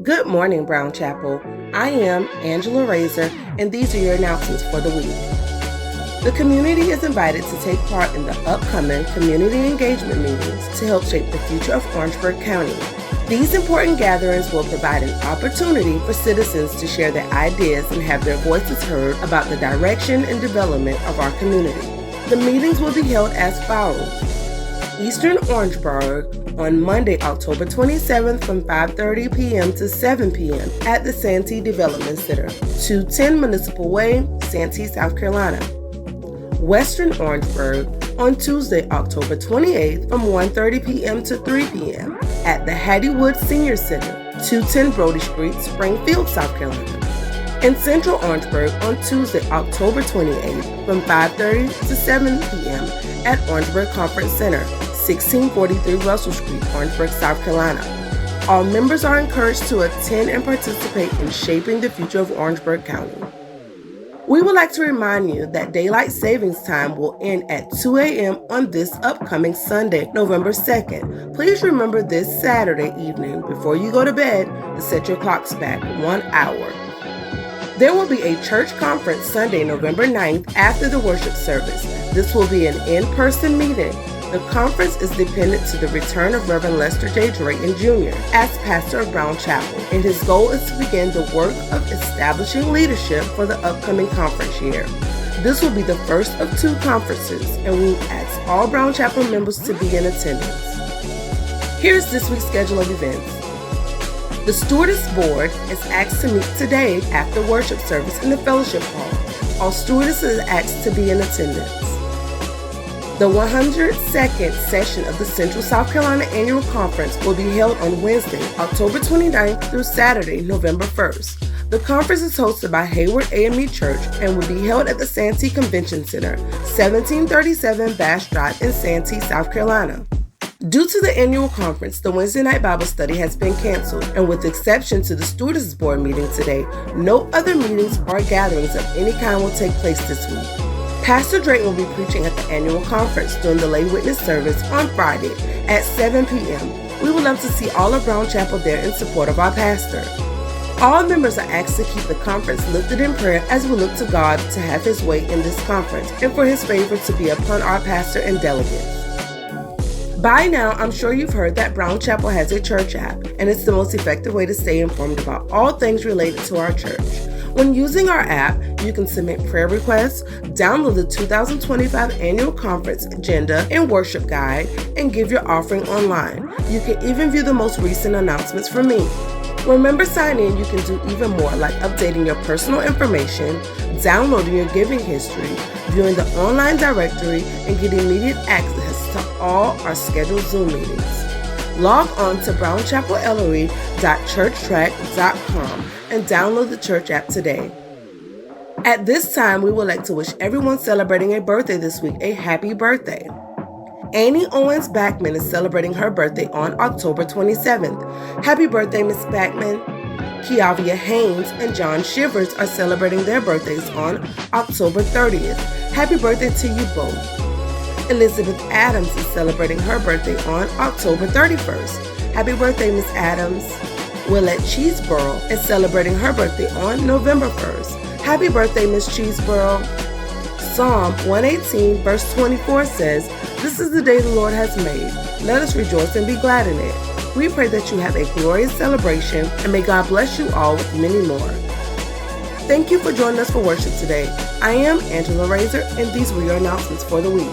Good morning, Brown Chapel. I am Angela Razor, and these are your announcements for the week. The community is invited to take part in the upcoming community engagement meetings to help shape the future of Orangeburg County. These important gatherings will provide an opportunity for citizens to share their ideas and have their voices heard about the direction and development of our community. The meetings will be held as follows. Eastern Orangeburg on Monday, October 27th from 5:30 p.m. to 7 p.m. at the Santee Development Center, 210 Municipal Way, Santee, South Carolina. Western Orangeburg on Tuesday, October 28th from 1:30 p.m. to 3 p.m. at the Hattie Wood Senior Center, 210 Brody Street, Springfield, South Carolina. In Central Orangeburg on Tuesday, October 28th from 5:30 to 7 p.m. at Orangeburg Conference Center, 1643 Russell Street, Orangeburg, South Carolina. All members are encouraged to attend and participate in shaping the future of Orangeburg County. We would like to remind you that daylight savings time will end at 2 a.m. on this upcoming Sunday, November 2nd. Please remember this Saturday evening before you go to bed to set your clocks back 1 hour. There will be a church conference Sunday, November 9th after the worship service. This will be an in-person meeting. The conference is dependent to the return of Reverend Lester J. Drayton Jr. as pastor of Brown Chapel, and his goal is to begin the work of establishing leadership for the upcoming conference year. This will be the first of 2 conferences, and we ask all Brown Chapel members to be in attendance. Here's this week's schedule of events. The Stewardess Board is asked to meet today after worship service in the fellowship hall. All stewardesses are asked to be in attendance. The 102nd session of the Central South Carolina Annual Conference will be held on Wednesday, October 29th through Saturday, November 1st. The conference is hosted by Hayward AME Church and will be held at the Santee Convention Center, 1737 Bash Drive in Santee, South Carolina. Due to the annual conference, the Wednesday night Bible study has been canceled, and with the exception to the Stewardess Board meeting today, no other meetings or gatherings of any kind will take place this week. Pastor Drayton will be preaching at the annual conference during the lay witness service on Friday at 7 p.m. We would love to see all of Brown Chapel there in support of our pastor. All members are asked to keep the conference lifted in prayer as we look to God to have his way in this conference and for his favor to be upon our pastor and delegates. By now, I'm sure you've heard that Brown Chapel has a church app, and it's the most effective way to stay informed about all things related to our church. When using our app, you can submit prayer requests, download the 2025 Annual Conference Agenda and Worship Guide, and give your offering online. You can even view the most recent announcements from me. When members sign in, you can do even more, like updating your personal information, downloading your giving history, viewing the online directory, and getting immediate access to all our scheduled Zoom meetings. Log on to brownchapelellery.churchtrack.com and download the church app today. At this time, we would like to wish everyone celebrating a birthday this week a happy birthday. Annie Owens Backman is celebrating her birthday on October 27th. Happy birthday, Miss Backman. Kiavia Haynes and John Shivers are celebrating their birthdays on October 30th. Happy birthday to you both. Elizabeth Adams is celebrating her birthday on October 31st. Happy birthday, Miss Adams. Willette Cheeseborough is celebrating her birthday on November 1st. Happy birthday, Miss Cheeseborough. Psalm 118 verse 24 says, "This is the day the Lord has made. Let us rejoice and be glad in it." We pray that you have a glorious celebration, and may God bless you all with many more. Thank you for joining us for worship today. I am Angela Razor, and these were your announcements for the week.